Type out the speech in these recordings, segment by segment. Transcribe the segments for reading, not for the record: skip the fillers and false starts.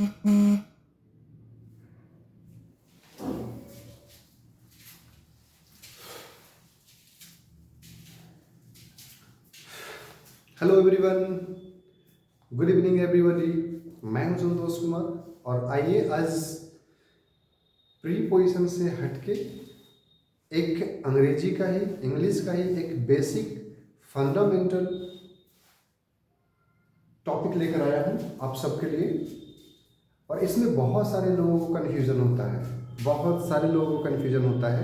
Hello everyone, good evening everybody. मैं हूं संतोष कुमार और आइए आज प्री पोजीशन से हटके एक अंग्रेजी का ही, इंग्लिश का ही एक बेसिक फंडामेंटल टॉपिक लेकर आया हूं आप सबके लिए। और इसमें बहुत सारे लोगों को कन्फ्यूज़न होता है, बहुत सारे लोगों को कन्फ्यूज़न होता है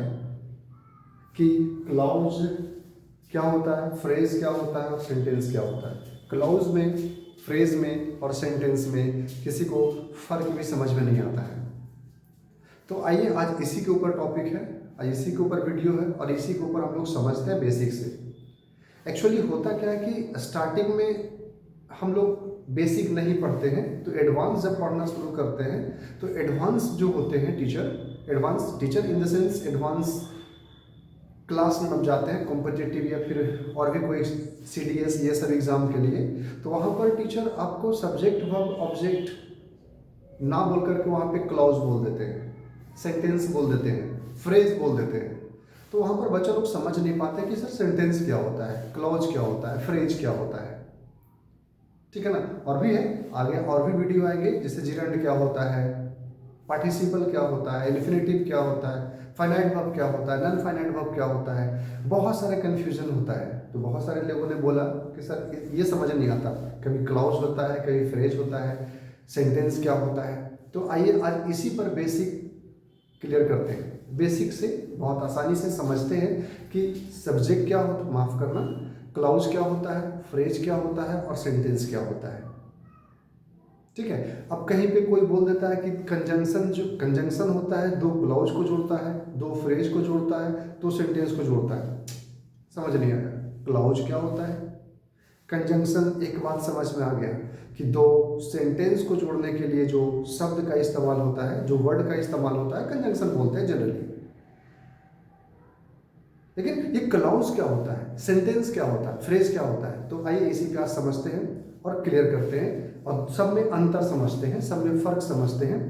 कि क्लाउज क्या होता है, फ्रेज क्या होता है और सेंटेंस क्या होता है। क्लाउज में, फ्रेज में और सेंटेंस में किसी को फर्क भी समझ में नहीं आता है। तो आइए आज इसी के ऊपर टॉपिक है, आज इसी के ऊपर वीडियो है और इसी के ऊपर हम लोग समझते हैं बेसिक से। एक्चुअली होता क्या है कि स्टार्टिंग में हम लोग बेसिक नहीं पढ़ते हैं, तो एडवांस जब पढ़ना शुरू करते हैं तो एडवांस जो होते हैं teacher, advance teacher in the sense advance class में हम जाते हैं कॉम्पिटिटिव या फिर और भी कोई CDS ये सब एग्ज़ाम के लिए, तो वहाँ पर टीचर आपको सब्जेक्ट वर्ब ऑब्जेक्ट ना बोल करके वहाँ पे क्लॉज बोल देते हैं, सेंटेंस बोल देते हैं, फ्रेज बोल देते हैं। तो वहाँ पर बच्चे लोग समझ नहीं पाते कि सर सेंटेंस क्या होता है, क्लॉज क्या होता है, फ्रेज क्या होता है। ठीक है ना। और भी है, आगे और भी वीडियो आएंगे, जैसे जिरेंड क्या होता है, पार्टिसिपल क्या होता है, इन्फिनेटिव क्या होता है, फाइनाइट वर्ब क्या होता है, नॉन फाइनाइट वर्ब क्या होता है। बहुत सारे कन्फ्यूजन होता है। तो बहुत सारे लोगों ने बोला कि सर ये समझ नहीं आता, कभी क्लॉज होता है, कभी फ्रेज होता है, सेंटेंस क्या होता है। तो आइए आज इसी पर बेसिक क्लियर करते हैं। बेसिक से बहुत आसानी से समझते हैं कि सब्जेक्ट क्या होता, माफ़ करना, क्लॉज क्या होता है, फ्रेज क्या होता है और सेंटेंस क्या होता है। ठीक है। अब कहीं पे कोई बोल देता है कि कंजंक्शन, जो कंजंक्शन होता है दो क्लॉज को जोड़ता है, दो फ्रेज को जोड़ता है, दो सेंटेंस को जोड़ता है। समझ नहीं आया क्लॉज क्या होता है, कंजंक्शन एक बात समझ में आ गया कि दो सेंटेंस को जोड़ने के लिए जो शब्द का इस्तेमाल होता है, जो वर्ड का इस्तेमाल होता है, कंजंक्शन बोलते हैं जनरली। लेकिन ये क्लॉज क्या होता है, सेंटेंस क्या होता है, फ्रेज क्या होता है, तो आइए इसी पे आज समझते हैं और क्लियर करते हैं और सब में अंतर समझते हैं, सब में फर्क समझते हैं।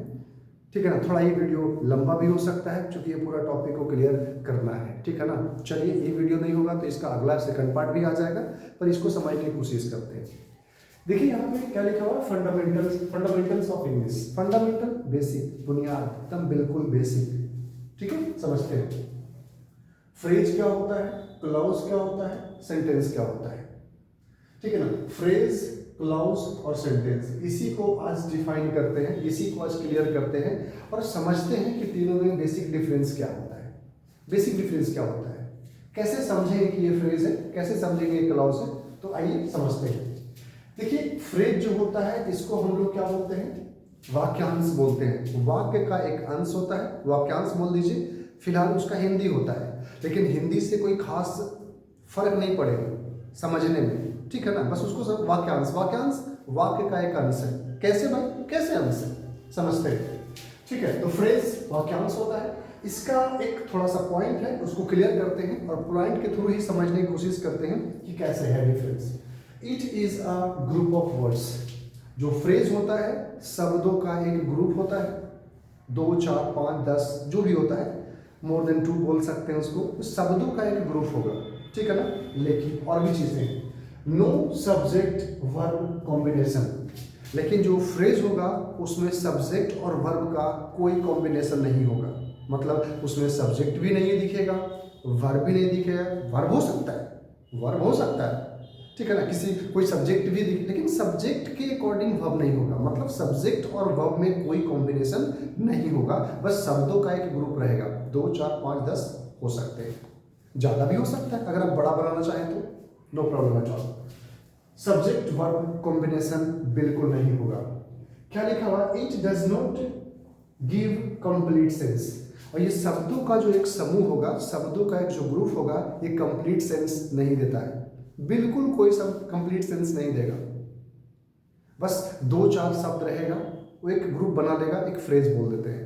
ठीक है ना। थोड़ा ये वीडियो लंबा भी हो सकता है क्योंकि ये पूरा टॉपिक को क्लियर करना है। ठीक है ना। चलिए, ये वीडियो नहीं होगा तो इसका अगला सेकंड पार्ट भी आ जाएगा, पर इसको समझने की कोशिश करते हैं। देखिए यहाँ पे क्या लिखा हुआ है, fundamentals, fundamentals of English. Fundamental basic, बुनियाद, एकदम बिल्कुल बेसिक। ठीक है, समझते हैं। फ्रेज क्या होता है, क्लॉज क्या होता है, सेंटेंस क्या होता है। ठीक है ना। फ्रेज, क्लॉज और सेंटेंस, इसी को आज डिफाइन करते हैं, इसी को आज क्लियर करते हैं और समझते हैं कि तीनों में बेसिक डिफरेंस क्या होता है। बेसिक डिफरेंस क्या होता है, कैसे समझेंगे कि ये फ्रेज है, कैसे समझेंगे ये क्लॉज है। तो आइए समझते हैं। देखिए, फ्रेज जो होता है इसको हम लोग क्या बोलते हैं, वाक्यांश बोलते हैं। वाक्य का एक अंश होता है, वाक्यांश बोल दीजिए। फिलहाल उसका हिंदी होता है, लेकिन हिंदी से कोई खास फर्क नहीं पड़ेगा समझने में। ठीक है ना। बस उसको सब वाक्यांश, वाक्यांश वाक्य का एक अंश है। कैसे भाई, कैसे अंश है, समझते हैं। ठीक है। तो फ्रेज वाक्यांश होता है, इसका एक थोड़ा सा पॉइंट है, उसको क्लियर करते हैं और पॉइंट के थ्रू ही समझने की कोशिश करते हैं कि कैसे है difference. It is a group of words. जो फ्रेज होता है शब्दों का एक ग्रुप होता है, 2, 4, 5, 10 जो भी होता है, मोर देन 2 बोल सकते हैं उसको, तो शब्दों का एक ग्रुप होगा। ठीक है ना। लेकिन और भी चीजें हैं, नो सब्जेक्ट वर्ब कॉम्बिनेशन। लेकिन जो फ्रेज होगा उसमें सब्जेक्ट और वर्ब का कोई कॉम्बिनेशन नहीं होगा। मतलब उसमें सब्जेक्ट भी नहीं दिखेगा, वर्ब भी नहीं दिखेगा। वर्ब हो सकता है, वर्ब हो सकता है, ठीक है ना, किसी कोई सब्जेक्ट भी दिखे, लेकिन सब्जेक्ट के अकॉर्डिंग वर्ब नहीं होगा। मतलब सब्जेक्ट और वर्ब में कोई कॉम्बिनेशन नहीं होगा, बस शब्दों का एक ग्रुप रहेगा। 2, 4, 5, 10 हो सकते हैं, ज़्यादा भी हो सकता है अगर आप बड़ा बनाना चाहें तो, no problem at all. Subject verb combination बिल्कुल नहीं होगा। क्या लिखा हुआ, it does not give complete sense. और ये शब्दों का जो एक समूह होगा, शब्दों का एक जो ग्रुप होगा, ये कंप्लीट सेंस नहीं देता है। बिल्कुल कोई शब्द कंप्लीट सेंस नहीं देगा। बस 2, 4 शब्द रहेगा, वो एक ग्रुप बना देगा, एक फ्रेज बोल देते हैं।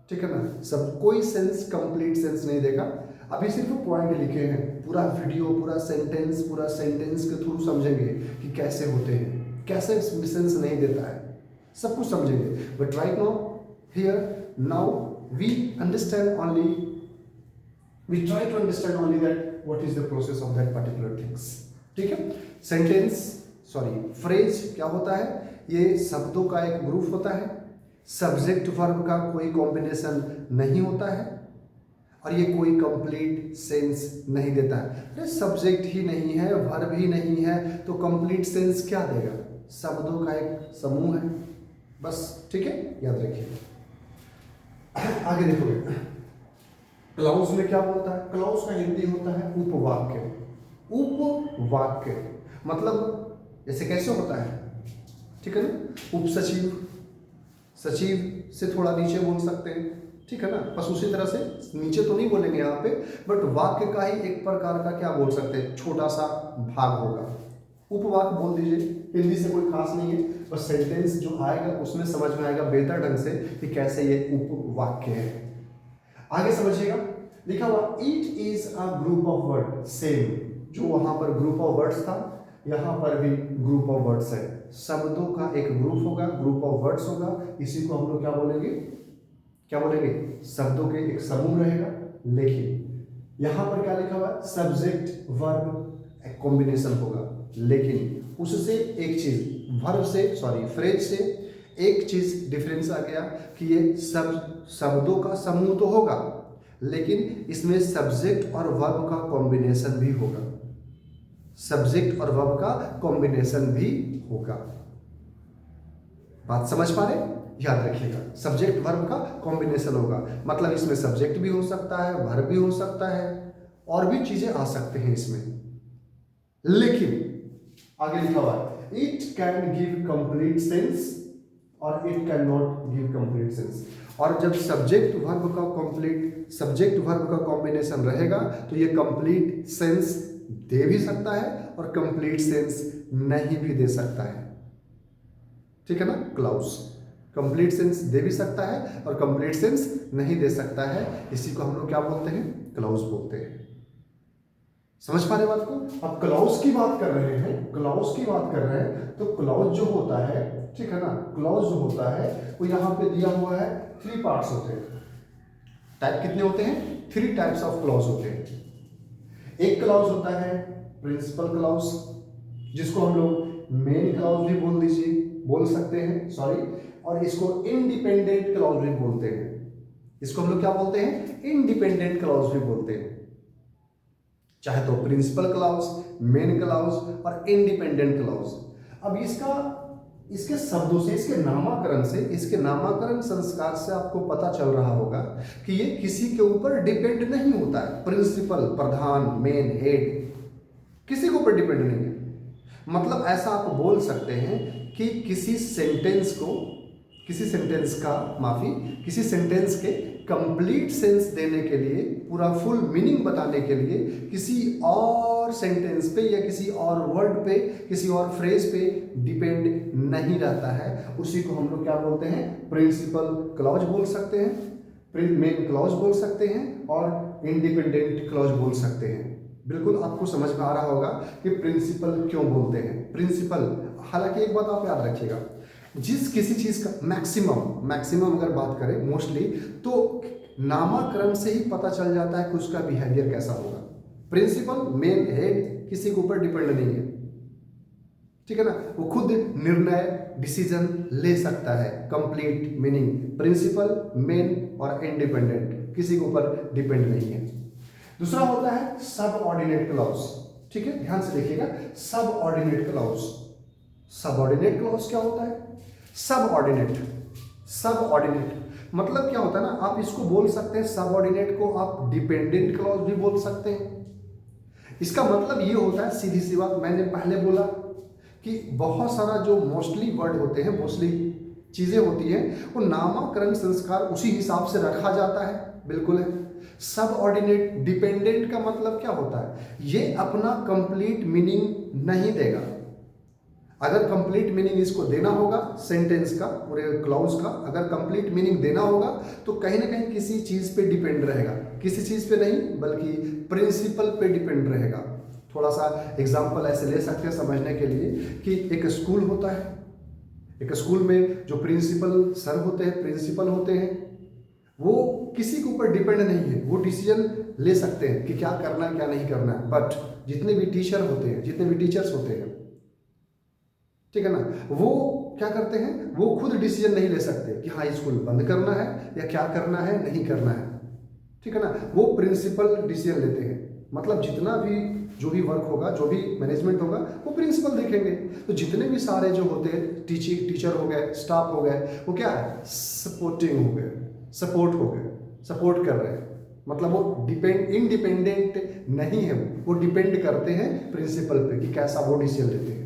ठीक है ना। सब कोई सेंस, कंप्लीट सेंस नहीं देगा। अभी सिर्फ पॉइंट लिखे हैं, पूरा वीडियो, पूरा सेंटेंस के थ्रू समझेंगे कि कैसे होते हैं, कैसे सेंस नहीं देता है। सब कुछ समझेंगे। But right now here now we understand only, we try to understand only that what is the process of that particular things. ठीक है, सेंटेंस सॉरी फ्रेज क्या होता है, ये शब्दों का एक ग्रुप होता है, सब्जेक्ट वर्ब का कोई कॉम्बिनेशन नहीं होता है और ये कोई कंप्लीट सेंस नहीं देता है। अरे सब्जेक्ट ही नहीं है, वर्ब ही नहीं है तो कंप्लीट सेंस क्या देगा, शब्दों का एक समूह है बस। ठीक है, याद रखिए। आगे देखोगे क्लाउज में क्या बोलता है, क्लाउज का हिंदी होता है उपवाक्य। उपवाक्य मतलब जैसे कैसे होता है, ठीक है ना, उपसचिव, सचिव से थोड़ा नीचे बोल सकते हैं, ठीक है ना, बस उसी तरह से नीचे तो नहीं बोलेंगे यहाँ पे, बट वाक्य का ही एक प्रकार का क्या बोल सकते हैं, छोटा सा भाग होगा, उपवाक्य बोल दीजिए। हिंदी से कोई खास नहीं है, बस सेंटेंस जो आएगा उसमें समझ में आएगा बेहतर ढंग से कि कैसे ये उपवाक्य है। आगे समझिएगा, लिखा हुआ it is a group of word, same जो वहां पर ग्रुप ऑफ वर्ड्स था यहाँ पर भी ग्रुप ऑफ वर्ड्स है, शब्दों का एक ग्रुप होगा, ग्रुप ऑफ वर्ड्स होगा, इसी को हम लोग क्या बोलेंगे, क्या बोलेंगे, शब्दों के एक समूह रहेगा। लेकिन यहाँ पर क्या लिखा हुआ है, सब्जेक्ट वर्ब एक कॉम्बिनेशन होगा, लेकिन उससे एक चीज वर्ब से सॉरी फ्रेज से एक चीज डिफरेंस आ गया कि ये सब शब्दों का समूह तो होगा लेकिन इसमें सब्जेक्ट और वर्ब का कॉम्बिनेशन भी होगा, सब्जेक्ट और वर्ब का कॉम्बिनेशन भी होगा। बात समझ पा रहे, याद रखिएगा, सब्जेक्ट वर्ब का कॉम्बिनेशन होगा, मतलब इसमें सब्जेक्ट भी हो सकता है, वर्ब भी हो सकता है और भी चीजें आ सकते हैं इसमें। लेकिन आगे लिखा हुआ है it can give complete sense और it can not give complete sense. और जब सब्जेक्ट वर्ब का कॉम्बिनेशन रहेगा तो ये कंप्लीट सेंस दे भी सकता है और कंप्लीट सेंस नहीं भी दे सकता है। ठीक है ना, क्लाउज कंप्लीट सेंस दे भी सकता है और कंप्लीट सेंस नहीं दे सकता है, इसी को हम लोग क्या बोलते हैं, क्लाउज बोलते हैं। समझ पा रहे बात को। अब क्लाउज की बात कर रहे हैं, क्लाउज की बात कर रहे हैं तो क्लाउज जो होता है, ठीक है ना, क्लाउज जो होता है वो यहाँ पे दिया हुआ है 3 पार्ट्स होते हैं। टाइप कितने होते हैं, 3 टाइप्स ऑफ क्लाउज होते हैं। एक क्लाउज होता है प्रिंसिपल क्लाउज, जिसको हम लोग मेन क्लाउज भी बोल सकते हैं सॉरी, और इसको इंडिपेंडेंट क्लाउज भी बोलते हैं। इसको हम लोग क्या बोलते हैं, इंडिपेंडेंट क्लाउज भी बोलते हैं, चाहे तो प्रिंसिपल क्लाउज, मेन क्लाउज और इंडिपेंडेंट क्लाउज। अब इसके शब्दों से, इसके नामकरण संस्कार से आपको पता चल रहा होगा कि ये किसी के ऊपर डिपेंड नहीं होता है। प्रिंसिपल, प्रधान, मेन, हेड किसी के ऊपर डिपेंड नहीं है। मतलब ऐसा आप बोल सकते हैं कि किसी सेंटेंस के कंप्लीट सेंस देने के लिए, पूरा फुल मीनिंग बताने के लिए किसी और सेंटेंस पे या किसी और वर्ड पे, किसी और फ्रेज पे डिपेंड नहीं रहता है। उसी को हम लोग क्या बोलते हैं, प्रिंसिपल क्लॉज बोल सकते हैं, मेन क्लॉज बोल सकते हैं और इंडिपेंडेंट क्लॉज बोल सकते हैं। बिल्कुल आपको समझ में आ रहा होगा कि प्रिंसिपल क्यों बोलते हैं। प्रिंसिपल, हालांकि एक बात आप याद रखिएगा, जिस किसी चीज का मैक्सिमम अगर बात करें मोस्टली, तो नामकरण से ही पता चल जाता है कि उसका बिहेवियर कैसा होगा। प्रिंसिपल, मेन, हेड किसी के ऊपर डिपेंड नहीं है, ठीक है ना, वो खुद निर्णय डिसीजन ले सकता है। कंप्लीट मीनिंग प्रिंसिपल, मेन और इंडिपेंडेंट किसी के ऊपर डिपेंड नहीं है। दूसरा होता है सबऑर्डिनेट क्लॉज, ठीक है, ध्यान से देखिएगा, सबऑर्डिनेट क्लॉज। सबऑर्डिनेट क्लॉज क्या होता है, सबऑर्डिनेट मतलब क्या होता है ना, आप इसको बोल सकते हैं, सबऑर्डिनेट को आप डिपेंडेंट क्लॉज भी बोल सकते हैं। इसका मतलब ये होता है, सीधी सी बात, मैंने पहले बोला कि बहुत सारा जो मोस्टली वर्ड होते हैं, मोस्टली चीजें होती हैं, वो नामकरण संस्कार उसी हिसाब से रखा जाता है, बिल्कुल है। सबऑर्डिनेट, डिपेंडेंट का मतलब क्या होता है, ये अपना कंप्लीट मीनिंग नहीं देगा। अगर कंप्लीट मीनिंग इसको देना होगा, सेंटेंस का, पूरे क्लॉज का अगर कंप्लीट मीनिंग देना होगा तो कहीं ना कहीं किसी चीज पे डिपेंड रहेगा, किसी चीज पे नहीं बल्कि प्रिंसिपल पे डिपेंड रहेगा। थोड़ा सा एग्जांपल ऐसे ले सकते हैं समझने के लिए कि एक स्कूल होता है, एक स्कूल में जो प्रिंसिपल सर होते हैं, प्रिंसिपल होते हैं, वो किसी के ऊपर डिपेंड नहीं है, वो डिसीजन ले सकते हैं कि क्या करना है क्या नहीं करना है। बट जितने भी टीचर होते हैं, जितने भी टीचर्स होते हैं, ठीक है ना, वो क्या करते हैं, वो खुद डिसीजन नहीं ले सकते कि हाँ स्कूल बंद करना है या क्या करना है नहीं करना है, ठीक है ना। वो प्रिंसिपल डिसीजन लेते हैं। मतलब जितना भी जो भी वर्क होगा, जो भी मैनेजमेंट होगा, वो प्रिंसिपल देखेंगे। तो जितने भी सारे जो होते हैं टीचर हो गए, स्टाफ हो गए, वो क्या है, सपोर्टिंग हो गए, सपोर्ट हो गए, सपोर्ट कर रहे हैं। मतलब वो इंडिपेंडेंट नहीं है, वो डिपेंड करते हैं प्रिंसिपल पे कि कैसा वो डिसीजन लेते हैं।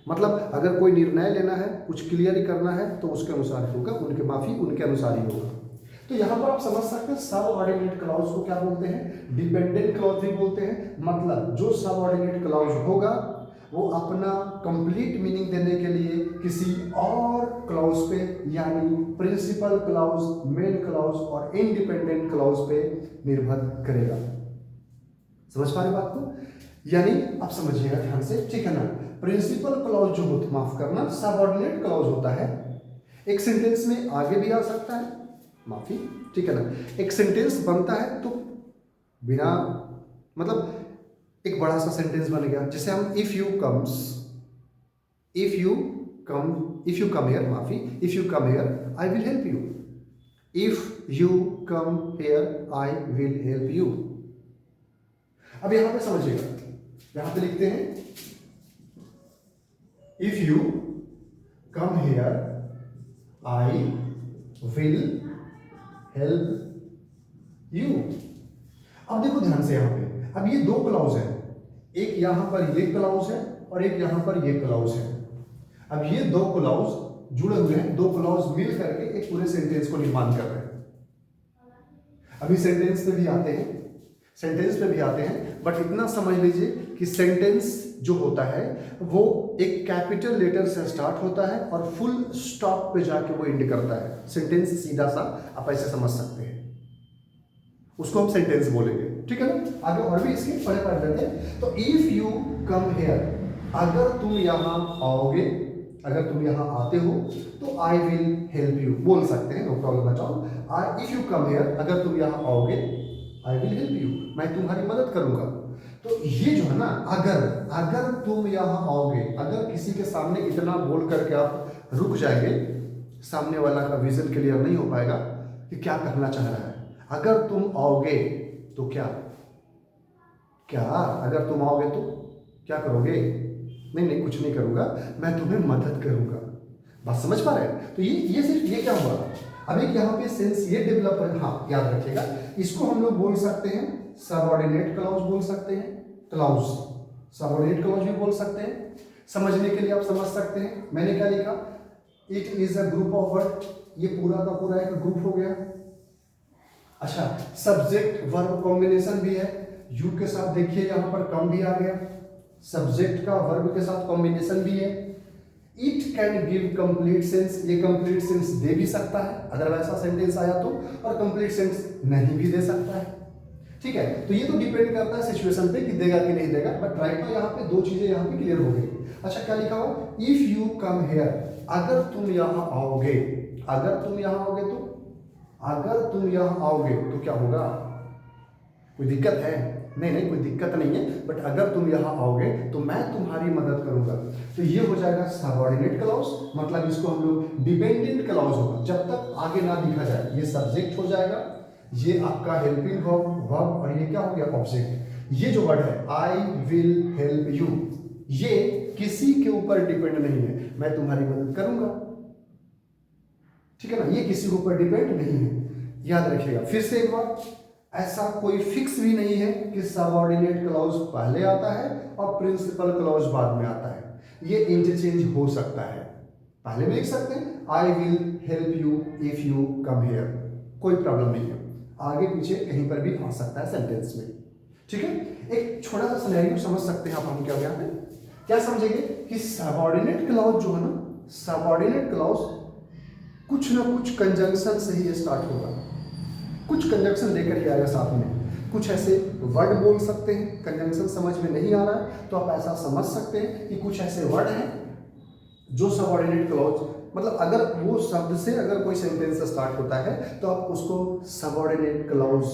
मतलब अगर कोई निर्णय लेना है, कुछ क्लियर करना है, तो उसके अनुसार होगा, उनके अनुसार ही होगा। तो यहाँ पर आप समझ सकते हैं सबऑर्डिनेट क्लॉज को क्या बोलते हैं, डिपेंडेंट क्लॉज भी बोलते हैं। मतलब जो सबऑर्डिनेट क्लॉज होगा वो अपना कंप्लीट मीनिंग देने के लिए किसी और क्लॉज पे, यानी प्रिंसिपल क्लॉज, मेन क्लॉज और इंडिपेंडेंट क्लॉज पे निर्भर करेगा। समझ पा रहे बात को? यानी आप समझिएगा ध्यान से, ठीक है ना। प्रिंसिपल क्लॉज जो होता, माफ करना, सबऑर्डिनेट क्लॉज होता है, एक सेंटेंस में आगे भी आ सकता है, माफी, ठीक है ना। एक सेंटेंस बनता है तो बिना, मतलब एक बड़ा सा सेंटेंस बन गया, जैसे हम इफ यू कम हियर, माफी, if you come here I will help you, if you come here I will help you. अब यहां पे समझिएगा, यहां पे लिखते हैं if you come here I will help you. अब देखो ध्यान से, यहां पे अब ये दो क्लॉज है, एक यहां पर ये क्लॉज है और एक यहां पर ये क्लॉज है। अब ये दो क्लॉज जुड़े हुए हैं, दो क्लॉज मिल करके एक पूरे सेंटेंस को निर्माण कर रहे हैं। अभी सेंटेंस पे भी आते हैं, बट इतना समझ लीजिए कि सेंटेंस जो होता है वो एक कैपिटल लेटर से स्टार्ट होता है और फुल स्टॉप पे जाके वो एंड करता है। सेंटेंस सीधा सा आप ऐसे समझ सकते हैं, उसको हम सेंटेंस बोलेंगे, ठीक है ना। आगे और भी इसके पढ़े पढ़ लेते हैं। तो इफ यू कम हियर, अगर तुम यहां आओगे, अगर तुम यहां आते हो तो आई विल हेल्प यू बोल सकते हैं, no problem at all. If you come here, अगर तुम यहां आओगे, आई विल हेल्प यू, मैं तुम्हारी मदद करूंगा। तो ये जो है ना, अगर तुम यहां आओगे, अगर किसी के सामने इतना बोल करके आप रुक जाएंगे, सामने वाला का विजन क्लियर नहीं हो पाएगा कि क्या करना चाह रहा है। अगर तुम आओगे तो क्या अगर तुम आओगे तो क्या करोगे? नहीं कुछ नहीं करूंगा, मैं तुम्हें मदद करूंगा। बात समझ पा रहे हैं? तो ये सिर्फ ये क्या हुआ, अब एक यहाँ पे सेंस ये डेवलप है। हाँ याद रखिएगा, इसको हम लोग बोल सकते हैं सबऑर्डिनेट क्लॉज बोल सकते हैं, क्लॉज सबऑर्डिनेट क्लॉज भी बोल सकते हैं। समझने के लिए आप समझ सकते हैं, मैंने क्या लिखा, it is a group of word, ये पूरा का पूरा एक ग्रुप हो गया। अच्छा, सब्जेक्ट वर्ब कॉम्बिनेशन भी है, यू के साथ देखिए यहां पर कम भी आ गया, सब्जेक्ट का वर्ब के साथ कॉम्बिनेशन भी है। It can give complete sense, ये कंप्लीट सेंस दे भी सकता है अगर वैसा सेंटेंस आया तो, और कंप्लीट सेंस नहीं भी दे सकता है, ठीक है। तो ये तो डिपेंड करता है सिचुएशन पे कि देगा कि नहीं देगा, बट राइट नाउ यहाँ पे दो चीजें यहाँ पे क्लियर हो गई। अच्छा, क्या लिखा हुआ, इफ यू कम हियर, अगर तुम यहाँ आओगे, अगर तुम यहाँ आओगे तो, अगर तुम यहाँ आओगे तो क्या होगा? कोई दिक्कत है? नहीं कोई दिक्कत नहीं है, बट अगर तुम यहाँ आओगे तो मैं तुम्हारी मदद करूंगा। तो ये हो जाएगा सबऑर्डिनेट क्लॉज, मतलब इसको हम लोग डिपेंडेंट क्लॉज होगा, जब तक आगे ना लिखा जाए। ये सब्जेक्ट हो जाएगा, ये आपका हेल्पिंग वर्ब, और ये क्या हो गया, ऑब्जेक्ट। ये जो वर्ड है आई विल हेल्प यू, ये किसी के ऊपर डिपेंड नहीं है, मैं तुम्हारी मदद करूंगा, ठीक है ना। ये किसी के ऊपर डिपेंड नहीं है, याद रखिएगा। फिर से एक बार, ऐसा कोई फिक्स भी नहीं है कि सबऑर्डिनेट क्लॉज पहले आता है और प्रिंसिपल क्लॉज बाद में आता है। ये इंटरचेंज हो सकता है, पहले भी लिख सकते हैं I will help you if you come here, कोई प्रॉब्लम नहीं है, आगे पीछे कहीं पर भी आ सकता है सेंटेंस में, ठीक है। एक छोटा सा सिनेरियो समझ सकते हैं आप, हम क्या यहाँ पे क्या समझेंगे कि सबऑर्डिनेट क्लॉज जो है ना, सबऑर्डिनेट क्लॉज कुछ ना कुछ कंजंक्शन से ही स्टार्ट होगा, कुछ कंजंक्शन लेकर ही आएगा साथ में। कुछ ऐसे वर्ड बोल सकते हैं, कंजंक्शन समझ में नहीं आ रहा है तो आप ऐसा समझ सकते हैं कि कुछ ऐसे वर्ड हैं जो सबऑर्डिनेट क्लॉज, मतलब अगर वो शब्द से अगर कोई सेंटेंस स्टार्ट होता है तो आप उसको सबऑर्डिनेट क्लॉज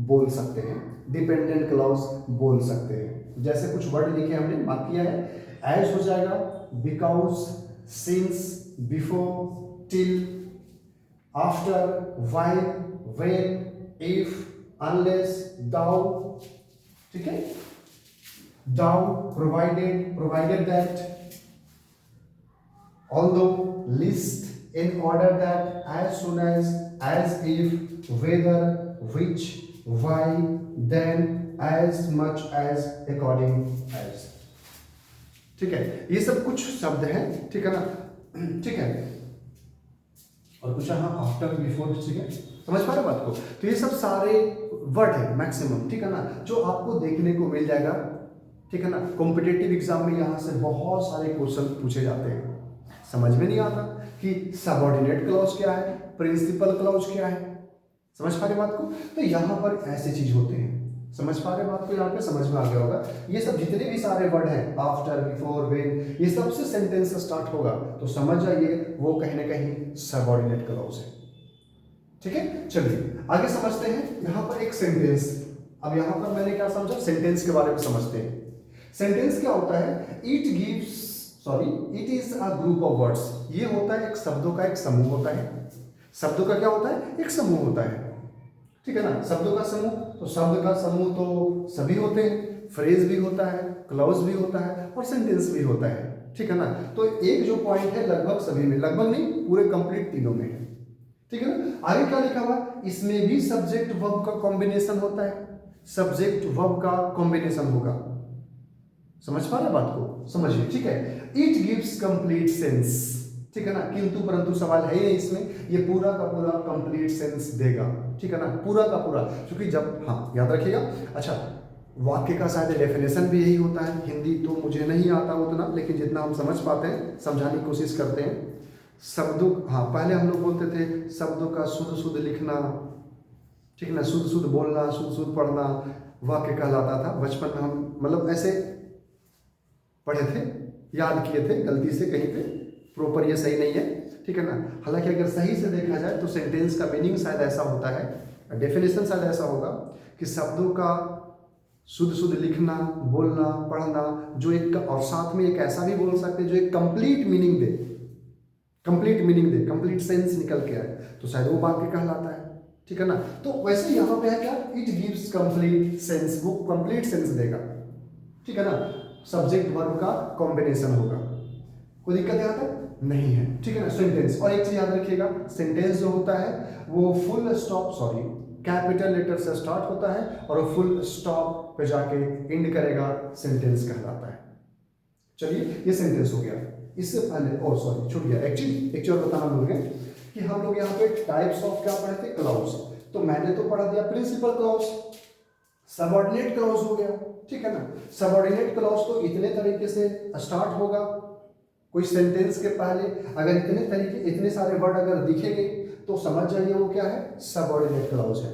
बोल सकते हैं, डिपेंडेंट क्लॉज बोल सकते हैं। जैसे कुछ वर्ड लिखे हमने, मार्क किया है, एज हो जाएगा, because, since, before, till, after, while, when, if, unless, though, ठीक है, though, provided that, although, list, in order that, as soon as if, whether, which, why, then, as much as, according as। ठीक है, ये सब कुछ शब्द हैं, ठीक है ना, ठीक है, और कुछ यहाँ आफ्टर, बिफोर, ठीक है, समझ पा रहे बात को। तो ये सब सारे वर्ड है मैक्सिमम, ठीक है ना, जो आपको देखने को मिल जाएगा, ठीक है ना। कॉम्पिटिटिव एग्जाम में यहाँ से बहुत सारे क्वेश्चन पूछे जाते हैं। समझ में नहीं आता कि सबऑर्डिनेट क्लॉज क्या है, प्रिंसिपल क्लॉज क्या है, समझ पा रहे बात को। तो यहाँ पर ऐसे चीज होते हैं, समझ पा रहे बात को, यहाँ पे समझ में आ गया होगा। ये सब जितने भी सारे वर्ड हैं, आफ्टर, बिफोर, व्हेन, ये सब से सेंटेंस स्टार्ट होगा तो समझ जाइए वो कहीं ना कहीं सबऑर्डिनेट क्लॉज है, ठीक है। चलिए आगे समझते हैं। यहाँ पर एक सेंटेंस, अब यहाँ पर मैंने क्या समझा, सेंटेंस के बारे में समझते हैं। सेंटेंस क्या होता है, it is a group of words. ये होता है एक शब्दों का एक समूह होता है। शब्दों का क्या होता है, एक समूह होता है, ठीक है ना। शब्दों का समूह, तो शब्द का समूह तो सभी होते हैं, फ्रेज भी होता है, क्लॉज भी होता है और सेंटेंस भी होता है, ठीक है ना। तो एक जो पॉइंट है लगभग सभी में, लगभग नहीं पूरे कंप्लीट तीनों में है, ठीक है ना। आगे क्या लिखा हुआ, इसमें भी सब्जेक्ट वर्ब का कॉम्बिनेशन होता है, सब्जेक्ट वर्ब का कॉम्बिनेशन होगा। समझ पा रहे बात को, समझिए, ठीक है। इट गिव्स कंप्लीट सेंस, ठीक है ना, किंतु परंतु सवाल है ही इसमें, ये पूरा का पूरा कंप्लीट सेंस देगा, ठीक है ना, पूरा का पूरा। क्योंकि जब, हाँ याद रखिएगा, अच्छा वाक्य का शायद डेफिनेशन भी यही होता है। हिंदी तो मुझे नहीं आता उतना, लेकिन जितना हम समझ पाते हैं समझाने की कोशिश करते हैं। शब्दों, हाँ पहले हम लोग बोलते थे शब्दों का शुद्ध शुद्ध लिखना, ठीक है ना, शुद्ध शुद्ध बोलना, शुद्ध शुद्ध पढ़ना वाक्य कहलाता था। बचपन में हम मतलब ऐसे पढ़े थे, याद किए थे, गलती से कहीं पे प्रॉपर ये सही नहीं है, ठीक है ना। हालांकि अगर सही से देखा जाए तो सेंटेंस का मीनिंग शायद ऐसा होता है, डेफिनेशन शायद ऐसा होगा कि शब्दों का शुद्ध शुद्ध लिखना, बोलना, पढ़ना, जो एक, और साथ में एक ऐसा भी बोल सकते हैं जो एक कंप्लीट मीनिंग दे, कंप्लीट सेंस निकल के आए, तो शायद वो वाक्य कहलाता है, ठीक है ना। तो वैसे यहाँ पे है क्या, इट गिव्स कंप्लीट सेंस, वो कंप्लीट सेंस देगा, ठीक है ना। सब्जेक्ट वर्ब का कॉम्बिनेशन होगा, कोई दिक्कत यहाँ तक नहीं है, ठीक है ना। सेंटेंस, और एक चीज याद रखिएगा, सेंटेंस जो होता है वो full stop, sorry capital letter से स्टार्ट होता है और वो फुल स्टॉप पे जाके एंड करेगा, सेंटेंस कहलाता है। चलिए ये सेंटेंस हो गया। इससे पहले, ओ सॉरी छूट गया, एक्चुअली एक चीज बताना भूल गए कि हम लोग यहाँ पे टाइप्स ऑफ क्या पढ़े थे, क्लॉज। तो मैंने तो पढ़ा दिया प्रिंसिपल क्लॉज, सबऑर्डिनेट क्लॉज हो गया, ठीक है ना। सबऑर्डिनेट क्लॉज तो इतने तरीके से स्टार्ट होगा, कोई सेंटेंस के पहले अगर इतने सारे वर्ड अगर दिखेंगे तो समझ जाइए वो क्या है, सबऑर्डिनेट क्लॉज है।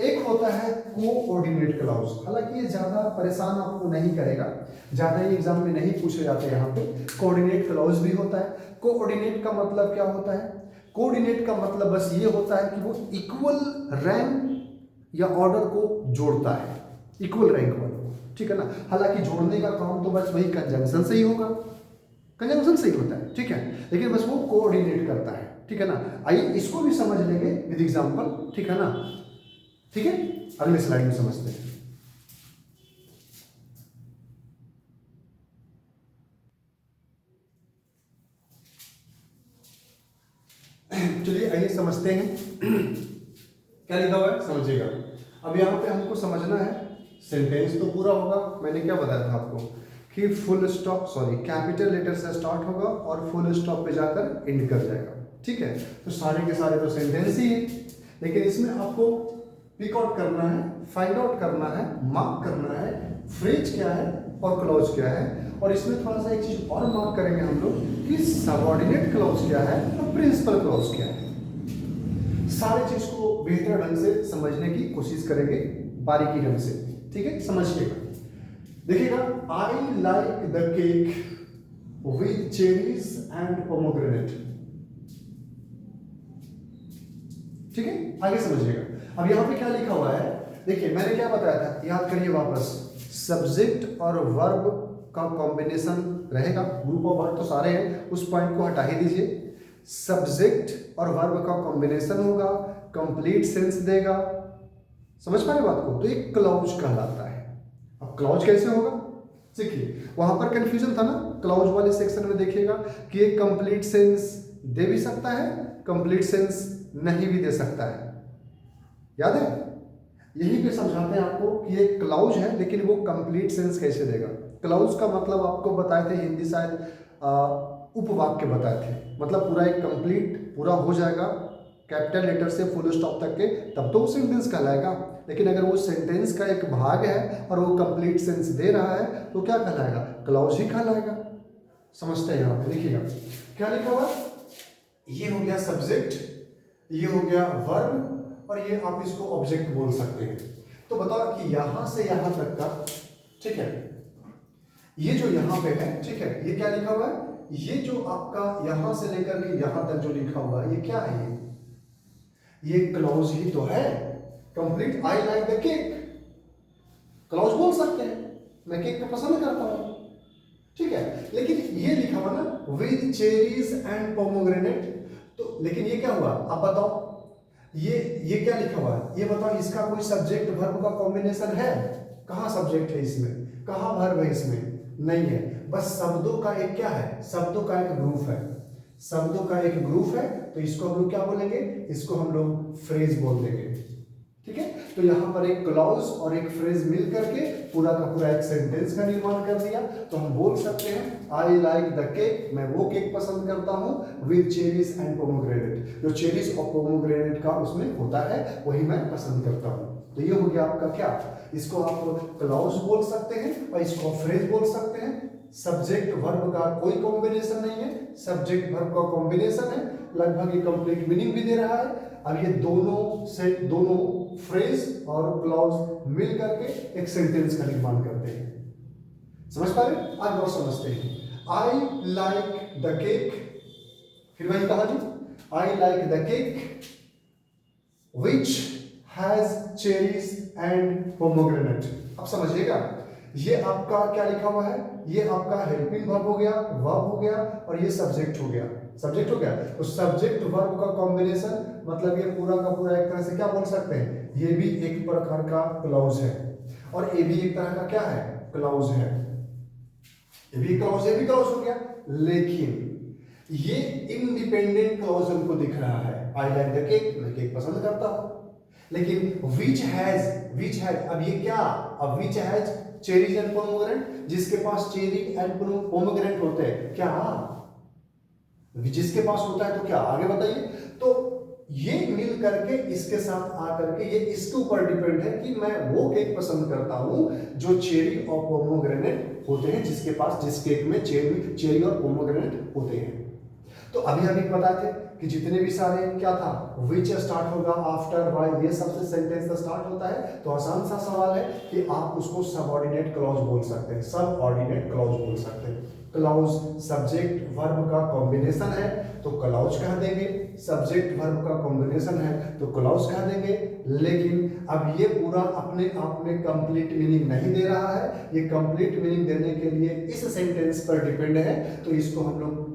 एक होता है कोऑर्डिनेट क्लॉज, हालांकि ये ज्यादा परेशान आपको नहीं करेगा, ज्यादा ही एग्जाम में नहीं पूछे जाते यहाँ पे। कोऑर्डिनेट क्लॉज भी होता है। कोऑर्डिनेट का मतलब क्या होता है, कोऑर्डिनेट का मतलब बस ये होता है कि वो इक्वल रैंक या ऑर्डर को जोड़ता है, इक्वल रैंक वाला, ठीक है ना। हालांकि जोड़ने का काम तो बस वही कंजंक्शन से ही होगा, कंजंक्शन से ही होता है, ठीक है, लेकिन बस वो कोऑर्डिनेट करता है, ठीक है ना। आइए इसको भी समझ लेंगे विद एग्जांपल, ठीक है ना, ठीक है। अगले स्लाइड में समझते हैं। चलिए आइए समझते हैं क्या लिखा हुआ है, समझिएगा। अब यहाँ पे हमको समझना है, सेंटेंस तो पूरा होगा, मैंने क्या बताया था आपको कि full stop, sorry capital letter से स्टार्ट होगा और फुल स्टॉप पे जाकर एंड कर जाएगा, ठीक है। तो सारे के सारे तो सेंटेंस ही है, लेकिन इसमें आपको पिक आउट करना है, फाइंड आउट करना है, मार्क करना है फ्रेज क्या है और क्लॉज क्या है। और इसमें थोड़ा सा एक चीज और मार्क करेंगे हम लोग कि सबऑर्डिनेट क्लॉज क्या है और प्रिंसिपल क्लॉज क्या है। सारे चीज को बेहतर ढंग से समझने की कोशिश करेंगे, बारीकी ढंग से, ठीक है। समझिएगा, देखिएगा, I like the cake with cherries and pomegranate. ठीक है, आगे समझिएगा। अब यहां पे क्या लिखा हुआ है, देखिए मैंने क्या बताया था, याद करिए वापस, सब्जेक्ट और वर्ब का कॉम्बिनेशन रहेगा। ग्रुप ऑफ वर्ब तो सारे हैं, उस पॉइंट को हटा ही दीजिए। सब्जेक्ट और वर्ब का कॉम्बिनेशन होगा, कंप्लीट सेंस देगा। समझ पा रहे बात को? तो एक क्लॉज कहलाता है। अब क्लॉज कैसे होगा, देखिए वहां पर कंफ्यूजन था ना, क्लॉज वाले सेक्शन में देखिएगा कि एक कंप्लीट सेंस दे भी सकता है, कंप्लीट सेंस नहीं भी दे सकता है, याद है? यही पे समझाते हैं आपको कि ये क्लाउज है, लेकिन वो कंप्लीट सेंस कैसे देगा। क्लाउज का मतलब आपको बताए थे हिंदी शायद उपवाक्य बताए थे, मतलब पूरा एक कंप्लीट पूरा हो जाएगा कैपिटल लेटर से फुल स्टॉप तक के, तब तो वो सेंटेंस कहलाएगा। लेकिन अगर वो सेंटेंस का एक भाग है और वो कंप्लीट सेंस दे रहा है तो क्या कहलाएगा, क्लाउज ही कहलाएगा। समझते हैं? यहाँ पे लिखिएगा क्या लिखा हुआ, ये हो गया सब्जेक्ट, ये हो गया वर्ब, और ये आप इसको ऑब्जेक्ट बोल सकते हैं। तो बताओ कि यहां से यहां तक का, ठीक है, ये जो यहां पे है, ठीक है, ये क्या लिखा हुआ है, ये जो आपका यहां से लेकर के यहां तक जो लिखा हुआ है, ये क्या है, ये क्लॉज ही तो है, complete. I like the cake, clause बोल सकते हैं, मैं केक को पसंद करता हूं, ठीक है। लेकिन ये लिखा हुआ ना विद चेरीज एंड पोमोग्रेनेट, तो लेकिन ये क्या हुआ, अब बताओ, ये क्या लिखा हुआ है, ये बताओ, इसका कोई सब्जेक्ट वर्ब का कॉम्बिनेशन है? कहां सब्जेक्ट है इसमें, कहां वर्ब है इसमें? नहीं है। बस शब्दों का एक क्या है, शब्दों का एक ग्रुप है, शब्दों का एक ग्रुप है। तो इसको हम लोग क्या बोलेंगे, इसको हम लोग फ्रेज बोल देंगे, ठीक है। तो यहां पर एक क्लॉज और एक फ्रेज मिल करके पूरा का पूरा एक सेंटेंस का निर्माण कर दिया। तो हम बोल सकते हैं आई लाइक द केक, मैं वो केक पसंद करता हूं विद चेरीज एंड पोमोग्रेनेट, जो चेरीज और पोमोग्रेनेट का उसमें होता है वही मैं पसंद करता हूं। तो ये हो गया आपका क्या, इसको आप क्लॉज बोल सकते हैं और इसको फ्रेज बोल सकते हैं। सब्जेक्ट वर्ब का कोई कॉम्बिनेशन नहीं है, सब्जेक्ट वर्ब का कॉम्बिनेशन है, लगभग ये कंप्लीट मीनिंग भी दे रहा है। अब ये दोनों फ्रेज और क्लॉज मिल करके एक सेंटेंस का निर्माण करते हैं। समझ पा रहे? आज और समझते हैं। आई लाइक द केक, फिर वही कहानी, I like the cake which has cherries and pomegranate. अब समझिएगा, ये आपका क्या लिखा हुआ है, ये आपका हेल्पिंग वर्ब हो गया, वर्ब हो गया, और ये सब्जेक्ट हो गया, सब्जेक्ट हो गया। तो सब्जेक्ट वर्ब का कॉम्बिनेशन, मतलब ये पूरा का पूरा एक तरह से क्या बोल सकते हैं, ये भी एक प्रकार का क्लॉज है, और ये भी एक तरह का क्या है, क्लॉज है। ये भी क्लॉज, ये भी क्लॉज हो गया। लेकिन ये इंडिपेंडेंट क्लॉज हमको दिख रहा है, आई लाइक द केक, मैं केक पसंद करता हूं। लेकिन विच हैज, अब ये क्या, अब which has cherries and pomegranate, जिसके पास चेरी एंड पोमोग्रेनेट होते हैं, क्या जिसके पास होता है तो क्या, आगे बताइए। तो ये मिल करके इसके साथ आकर के ये इसके ऊपर डिपेंड है कि मैं वो केक पसंद करता हूं जो चेरी और पोमोग्रेनेट होते हैं, जिसके पास, जिस केक में चेरी और पोमोग्रेनेट होते हैं। तो अभी बताए थे कि जितने भी सारे क्या था, विच स्टार्ट होगा, आफ्टर, व्हाइल, ये सबसे सेंटेंस का स्टार्ट होता है। तो आसान सा सवाल है कि आप उसको सबऑर्डिनेट क्लॉज बोल सकते हैं, सबऑर्डिनेट क्लॉज बोल सकते हैं। क्लॉज सब्जेक्ट वर्ब का कॉम्बिनेशन है तो क्लॉज कह देंगे, सब्जेक्ट वर्ब का कॉम्बिनेशन है तो क्लॉज कह देंगे। लेकिन अब ये पूरा अपने आप में कंप्लीट मीनिंग नहीं दे रहा है, ये कंप्लीट मीनिंग देने के लिए इस सेंटेंस पर डिपेंड है, तो इसको हम लोग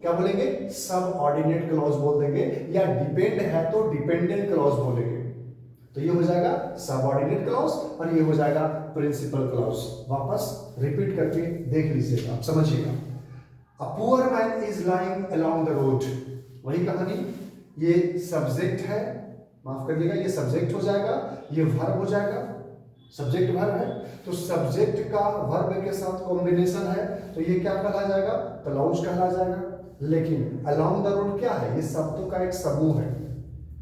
क्या बोलेंगे, सब ऑर्डिनेट क्लॉज बोल देंगे, या डिपेंड है तो डिपेंडेंट क्लॉज बोलेंगे। तो ये हो जाएगा सब ऑर्डिनेट क्लॉज और ये हो जाएगा प्रिंसिपल क्लॉज। वापस रिपीट करके देख लीजिएगा, आप समझिएगा। A poor man is lying along the road, वही कहानी, ये सब्जेक्ट है, माफ करिएगा, ये सब्जेक्ट हो जाएगा, ये वर्ब हो जाएगा, सब्जेक्ट वर्ब है। तो सब्जेक्ट का वर्ब के साथ कॉम्बिनेशन है तो ये क्या कहला जाएगा, क्लॉज कहला जाएगा। लेकिन अलोंग द रोड क्या है, ये शब्दों का एक समूह है।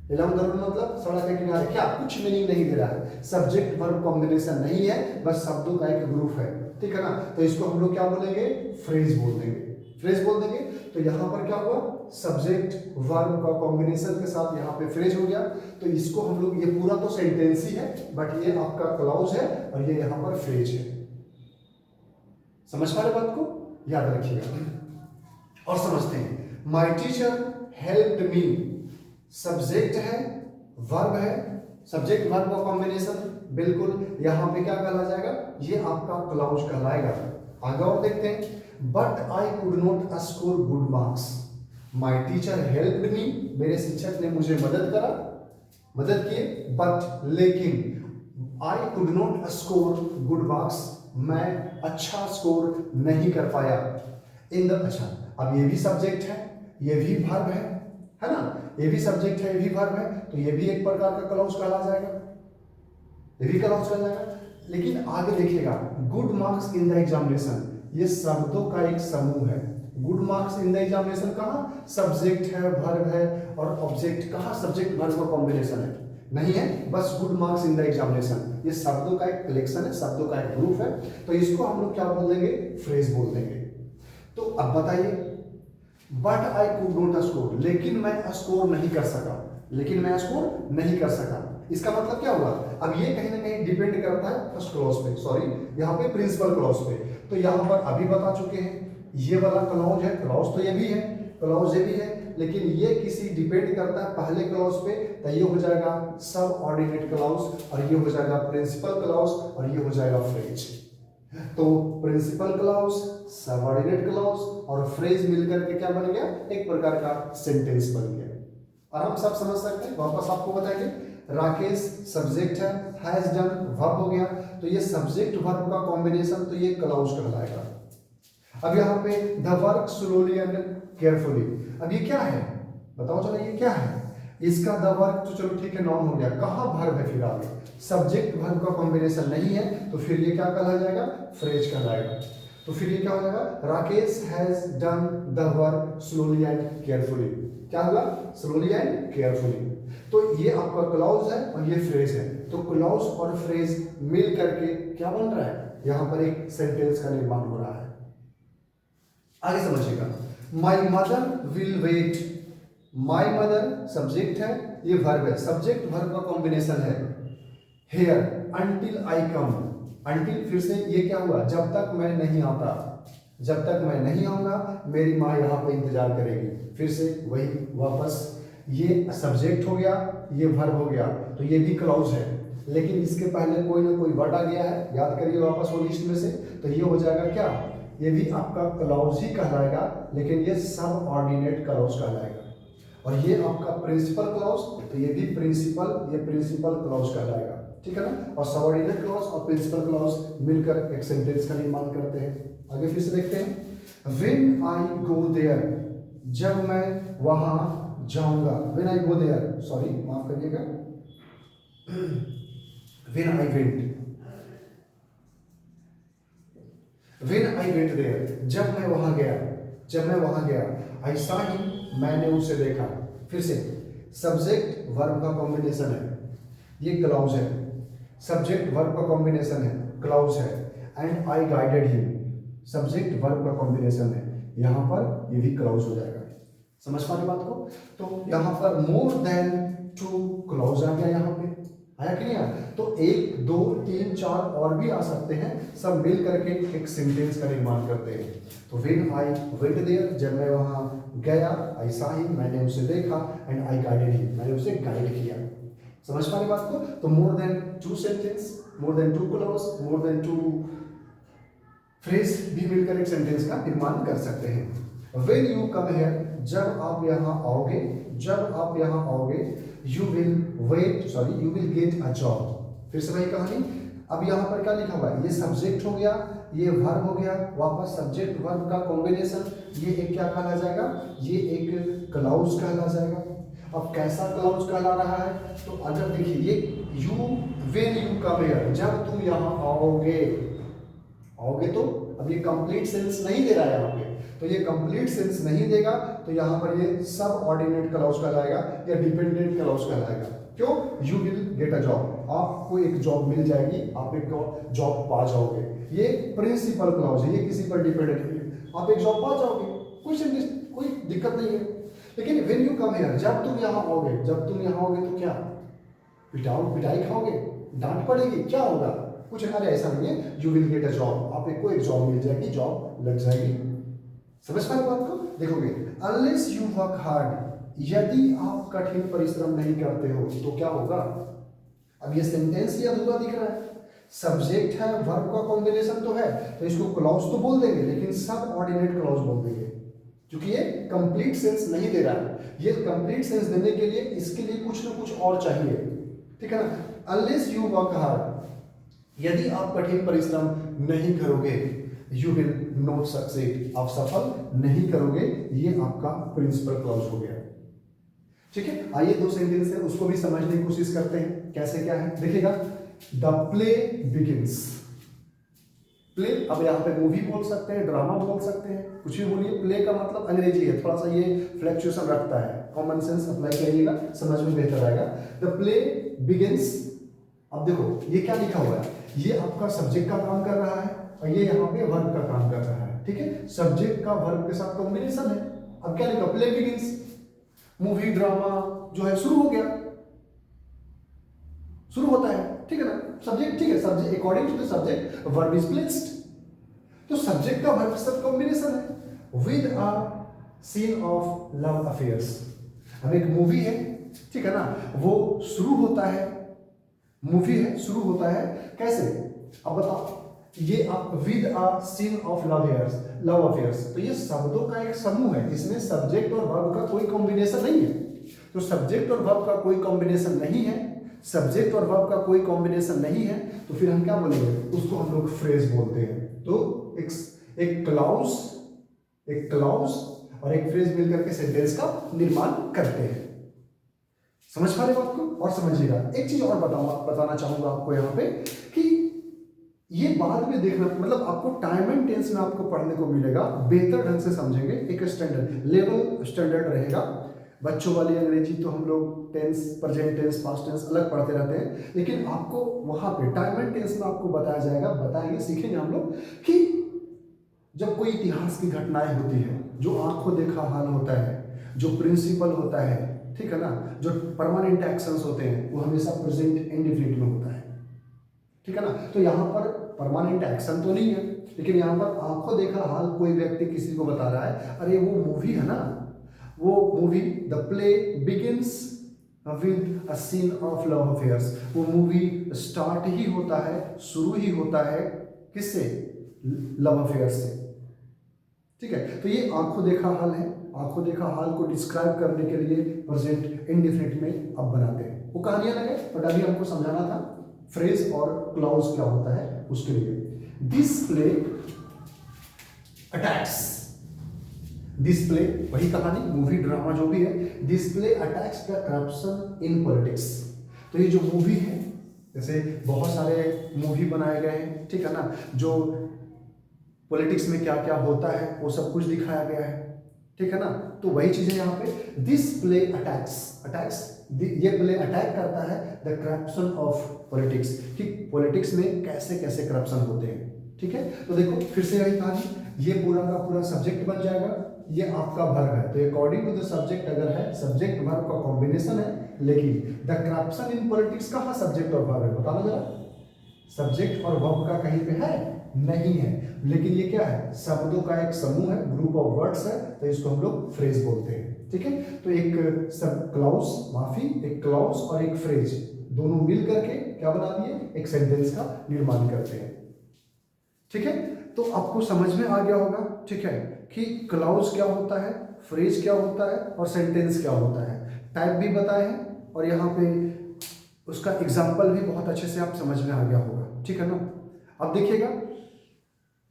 अलोंग द रोड मतलब सड़क के किनारे, क्या, कुछ मीनिंग नहीं दे रहा है, सब्जेक्ट वर्ब कॉम्बिनेशन नहीं है, बस शब्दों का एक ग्रुप है, ठीक है ना। तो इसको हम लोग क्या बोलेंगे, फ्रेज बोल देंगे, फ्रेज बोल देंगे। तो यहां पर क्या हुआ, सब्जेक्ट वर्ब का कॉम्बिनेशन के साथ यहाँ पे फ्रेज हो गया। तो इसको हम लोग, ये पूरा तो सेंटेंस ही है बट ये आपका क्लॉज है और ये यहाँ पर फ्रेज है। समझ पा रहे बात को, याद रखिएगा। और समझते हैं। My teacher helped me, subject है, वर्ब है, सब्जेक्ट वर्ब का कॉम्बिनेशन, बिल्कुल यहां पे क्या कहला जाएगा, ये आपका क्लाउज कहलाएगा। आगे और देखते हैं। But I could not score good marks, my teacher helped me, मेरे शिक्षक ने मुझे मदद किए, बट लेकिन I could not score good marks, मैं अच्छा स्कोर नहीं कर पाया इन द, अच्छा अब ये भी सब्जेक्ट है, ये भी वर्ब है ना, ये भी सब्जेक्ट है, ये भी वर्ब है, तो ये भी एक प्रकार का क्लाउज कहला जाएगा, ये भी क्लाउज कहला जाएगा। लेकिन आगे देखिएगा, good marks in the examination, ये शब्दों का एक समूह है। Good marks in the examination कहाँ, सब्जेक्ट है, वर्ब है और ऑब्जेक्ट, कहाँ सब्जेक्ट वर्ब का कॉम्बिनेशन है, नहीं है, बस good marks in the examination, ये शब्दों का एक कलेक्शन है, शब्दों का एक ग्रुप है, तो इसको हम लोग क्या बोल देंगे, फ्रेज बोल देंगे। तो अब बताइए, but I could not score, लेकिन मैं स्कोर नहीं कर सका, लेकिन मैं स्कोर नहीं कर सका, इसका मतलब क्या हुआ, अब ये कहीं ना कहीं डिपेंड करता है फर्स्ट क्लॉज पे, सॉरी यहाँ पे प्रिंसिपल क्लॉज पे। तो यहाँ पर अभी बता चुके हैं, ये वाला क्लॉज है, क्लॉज तो ये भी है, क्लॉज ये भी है, लेकिन ये किसी डिपेंड करता है पहले क्लॉज पे, तो ये हो जाएगा सब ऑर्डिनेट क्लॉज, और ये हो जाएगा प्रिंसिपल क्लॉज, और ये हो जाएगा फ्रेज। तो प्रिंसिपल क्लॉज, सबऑर्डिनेट क्लॉज और फ्रेज मिलकर के क्या बन गया, एक प्रकार का सेंटेंस बन गया। और हम सब समझ सकते हैं, वापस आपको बताएंगे, राकेश सब्जेक्ट है, हैज डन वर्ब हो गया, तो ये सब्जेक्ट वर्ब का कॉम्बिनेशन, तो ये क्लॉज कहलाएगा। अब यहाँ पे the work slowly and carefully, अब ये क्या है बताओ जरा, ये क्या है, इसका द वर्क तो चलो ठीक है नाउन हो गया, कहाँ वर्ब है फिर आगे, सब्जेक्ट वर्ब का कॉम्बिनेशन नहीं है, तो फिर ये क्या कहला जाएगा, फ्रेज कहलाएगा। तो फिर ये क्या हो जाएगा, Rakesh has done the work slowly and carefully, क्या होगा, स्लोली एंड केयरफुली। तो ये आपका क्लॉज है और ये फ्रेज है, तो क्लॉज और फ्रेज मिल करके क्या बन रहा है, यहां पर एक सेंटेंस का निर्माण हो रहा है। आगे समझिएगा, my mother will wait, my mother subject है, ये वर्ब है, सब्जेक्ट वर्ब का कॉम्बिनेशन है, here until I come, until फिर से ये क्या हुआ, जब तक मैं नहीं आता, जब तक मैं नहीं आऊंगा मेरी माँ यहाँ पे इंतजार करेगी, फिर से वही वापस, ये सब्जेक्ट हो गया, ये वर्ब हो गया, तो ये भी क्लॉज है, लेकिन इसके पहले कोई ना कोई वर्ड आ गया है, याद करिए वापस वो लिस्ट में से, तो ये हो जाएगा क्या, ये भी आपका क्लॉज ही कहलाएगा, लेकिन ये सब ऑर्डिनेट क्लॉज कहलाएगा। और ये आपका प्रिंसिपल क्लॉज, तो ये भी प्रिंसिपल क्लॉज कहलाएगा, ठीक है ना। और सबऑर्डिनेट क्लॉज और प्रिंसिपल क्लॉज मिलकर एक सेंटेंस का निर्माण करते हैं। आगे फिर से देखते हैं, व्हेन आई गो देयर, जब मैं वहां जाऊंगा, when I go there, sorry माफ करिएगा, when I went, when I went there, जब मैं वहां गया, जब मैं वहां गया, आई सॉ हिम, मैंने उसे देखा, फिर से सब्जेक्ट वर्ब का कॉम्बिनेशन है, ये क्लॉज है, सब्जेक्ट वर्ब का कॉम्बिनेशन है, क्लॉज है, and I guided him, subject verb का कॉम्बिनेशन है, यहां पर ये भी क्लॉज हो जाएगा। समझ पा रहे बात को। तो यहां पर मोर देन टू क्लॉज आ गया, यहां पे आया कि नहीं आया, तो 1 2 3 4 और भी आ सकते हैं, सब मिल करके एक सेंटेंस का निर्माण करते हैं। तो व्हेन आई वेंट देयर, जब मैं वहां गया, आई सॉ हिम, मैंने उसे देखा, एंड आई गाइडेड हिम, मैंने उसे गाइड किया। समझ पा रहे बात को। तो more than two sentence, more than two clause, more than two phrase भी मिलकर एक सेंटेंस का निर्माण कर सकते हैं। व्हेन यू कम हियर, जब आप यहाँ आओगे, जब आप यहाँ आओगे, you will wait, sorry you will get a job, फिर से वही कहानी। अब यहाँ पर क्या लिखा हुआ है, ये सब्जेक्ट हो गया, ये वर्ब हो गया, वापस सब्जेक्ट वर्ब का कॉम्बिनेशन, ये एक क्या कहला जाएगा, ये एक क्लॉज कहला जाएगा। अब कैसा क्लॉज कहला रहा है, तो अगर देखिए ये you, when you come here, जब तुम यहाँ आओगे, आओगे तो अब ये कंप्लीट सेंस नहीं दे रहा है यहाँ पे, तो ये कंप्लीट सेंस नहीं देगा, तो यहाँ पर ये सब ऑर्डिनेट क्लॉज कहलाएगा या डिपेंडेंट क्लॉज कहलाएगा। क्यों, you will get a job, आपको एक जॉब मिल जाएगी, आप एक जॉब पा जाओगे, ये प्रिंसिपल क्लॉज है, ये किसी पर डिपेंडेंट है, आप एक जॉब पा जाओगे, कोई दिक्कत नहीं है। लेकिन व्हेन यू कम हियर, जब तुम यहाँ आओगे, जब तुम यहाँ आओगे तो क्या, पिटाई खाओगे, डांट पड़ेगी, क्या होगा, कुछ अरे ऐसा नहीं है, you will get a job, आपको एक जॉब मिल जाएगी, जॉब लग जाएगी। समझ पाए बात को। देखोगे, अनलेस यू वर्क हार्ड, यदि आप कठिन परिश्रम नहीं करते हो तो क्या होगा। अब ये सेंटेंस ही अधूरा दिख रहा है, सब्जेक्ट है वर्ब का कॉम्बिनेशन तो है, तो इसको क्लॉज तो बोल देंगे लेकिन सब ऑर्डिनेट क्लॉज बोल देंगे, क्योंकि ये कंप्लीट सेंस नहीं दे रहा है। ये कंप्लीट सेंस देने के लिए इसके लिए कुछ ना कुछ और चाहिए, ठीक है ना। अनलेस यू वर्क हार्ड, यदि आप कठिन परिश्रम नहीं करोगे, यू विल नॉट सक्सीड, आप सफल नहीं करोगे। ये आपका प्रिंसिपल क्लॉज हो गया, ठीक है। आइए दो सेंटेंस है उसको भी समझने की कोशिश करते हैं, कैसे क्या है देखिएगा। द प्ले बिगिंस, प्ले, अब यहाँ पे मूवी बोल सकते हैं, ड्रामा बोल सकते हैं, कुछ भी बोलिए। प्ले का मतलब अंग्रेजी है, थोड़ा सा ये फ्लैक्चुएशन रखता है, कॉमन सेंस अप्लाई करिएगा, समझ में बेहतर आएगा। द प्ले बिगिंस, अब देखो ये क्या लिखा हुआ है, ये आपका सब्जेक्ट का काम कर रहा है और ये यहाँ पे वर्ब का काम कर रहा है, ठीक है। सब्जेक्ट का वर्ब के साथ कॉम्बिनेशन है। अब क्या लिखा, प्ले बिगिंस, मूवी ड्रामा जो है शुरू हो गया, शुरू होता है, ठीक है ना। सब्जेक्ट, ठीक है, subject according to the subject verb is placed, तो सब्जेक्ट का वर्ब के साथ कॉम्बिनेशन है। With a scene of love affairs, अब एक मूवी है, ठीक है ना, वो शुरू होता है, मूवी है शुरू होता है कैसे, अब बताओ। ये आप with a scene of love affairs, तो ये शब्दों का एक समूह है, इसमें सब्जेक्ट और वर्ब का कोई कॉम्बिनेशन नहीं है। तो सब्जेक्ट और वर्ब का कोई कॉम्बिनेशन नहीं है, सब्जेक्ट और वर्ब का कोई कॉम्बिनेशन नहीं है, तो फिर हम क्या बोलेंगे, उसको हम लोग फ्रेज बोलते हैं। तो एक क्लाउज और एक फ्रेज मिलकर के सेंटेंस का निर्माण करते हैं। समझ पा रहे बात को, और समझिएगा एक चीज और बताना चाहूंगा आपको यहाँ पे कि ये बाद में देखना, मतलब आपको टाइम एंड टेंस में आपको पढ़ने को मिलेगा, बेहतर ढंग से समझेंगे, एक स्टैंडर्ड लेवल स्टैंडर्ड रहेगा। बच्चों वाली अंग्रेजी तो हम लोग tense, present tense, past tense अलग पढ़ते रहते हैं, लेकिन आपको वहां पे टाइम एंड टेंस में आपको बताया जाएगा, बताएंगे, सीखेंगे हम लोग कि जब कोई इतिहास की घटनाएं होती है, जो आंखों देखा हाल होता है, जो प्रिंसिपल होता है, ठीक है ना, जो परमानेंट एक्शंस होते हैं, वो हमेशा प्रेजेंट इंडेफिनिट में होता है, ठीक है ना। तो यहाँ पर परमानेंट एक्शन तो नहीं है, लेकिन यहाँ पर आंखों देखा हाल कोई व्यक्ति किसी को बता रहा है, अरे वो मूवी है ना, वो movie the play begins with a scene of love affairs, वो मूवी स्टार्ट ही होता है, शुरू ही होता है किससे, लव अफेयर से, ठीक है। तो ये आंखों देखा हाल है, आंखों देखा हाल को डिस्क्राइब करने के लिए प्रेजेंट इंडेफिनिट में अब बनाते हैं। वो कहानियां लगे, बट अभी हमको समझाना था फ्रेज और क्लॉज क्या होता है उसके लिए। This play attacks, this play वही कहानी, मूवी ड्रामा जो भी है, this play attacks the corruption in politics. तो ये जो मूवी है, जैसे बहुत सारे मूवी बनाए गए हैं, ठीक है ना, जो पॉलिटिक्स में क्या क्या होता है वो सब कुछ दिखाया गया है, ठीक है ना। तो वही चीज है यहाँ पे, दिस प्ले अटैक्स, ये प्ले अटैक करता है द करप्शन ऑफ पॉलिटिक्स, कि पॉलिटिक्स में कैसे कैसे करप्शन होते हैं, ठीक है। तो देखो फिर से यही कहानी, ये पूरा का पूरा सब्जेक्ट बन जाएगा, ये आपका वर्ब है, तो अकॉर्डिंग टू द सब्जेक्ट अगर है, सब्जेक्ट वर्ब का कॉम्बिनेशन है, लेकिन द करप्शन इन पॉलिटिक्स कहाँ सब्जेक्ट और वर्ब है, बताना जरा। सब्जेक्ट और वर्ब का कहीं पे है नहीं है, लेकिन ये क्या है, शब्दों का एक समूह है, ग्रुप ऑफ वर्ड्स है, तो इसको हम लोग फ्रेज बोलते हैं, ठीक है। तो एक सब क्लॉज, माफी, एक क्लॉज और एक फ्रेज दोनों मिल करके क्या बना दिए, एक सेंटेंस का निर्माण करते हैं, ठीक है। तो आपको समझ में आ गया होगा, ठीक है, कि क्लॉज क्या होता है, फ्रेज क्या होता है और सेंटेंस क्या होता है, टाइप भी बताए हैं, और यहाँ पे उसका एग्जाम्पल भी बहुत अच्छे से आप समझ में आ गया होगा, ठीक है ना। अब देखिएगा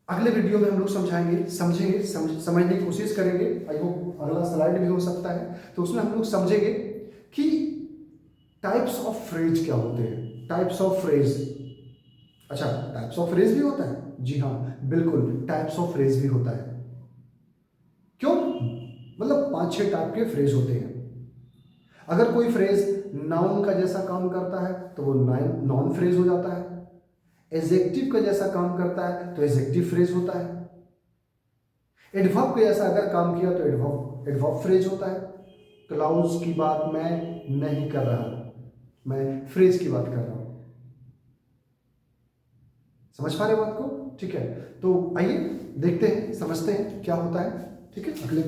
अगले वीडियो में हम लोग समझाएंगे, समझेंगे, समझने की कोशिश करेंगे, आई होप अगला स्लाइड भी हो सकता है, तो उसमें हम लोग समझेंगे कि टाइप्स ऑफ फ्रेज क्या होते हैं, टाइप्स ऑफ फ्रेज। अच्छा, टाइप्स ऑफ फ्रेज भी होता है, जी हाँ बिल्कुल, टाइप्स ऑफ फ्रेज भी होता है। क्यों, मतलब 5-6 टाइप के फ्रेज होते हैं। अगर कोई फ्रेज नाउन का जैसा काम करता है तो वो नॉन फ्रेज हो जाता है, एडजेक्टिव का जैसा काम करता है तो एडजेक्टिव फ्रेज होता है, एडवर्ब के जैसा अगर काम किया तो एडवर्ब फ्रेज होता है। क्लाउज की बात मैं नहीं कर रहा, मैं फ्रेज की बात कर रहा हूं, समझ पा रहे बात को, ठीक है। तो आइए देखते हैं, समझते हैं क्या होता है, ठीक है, अगले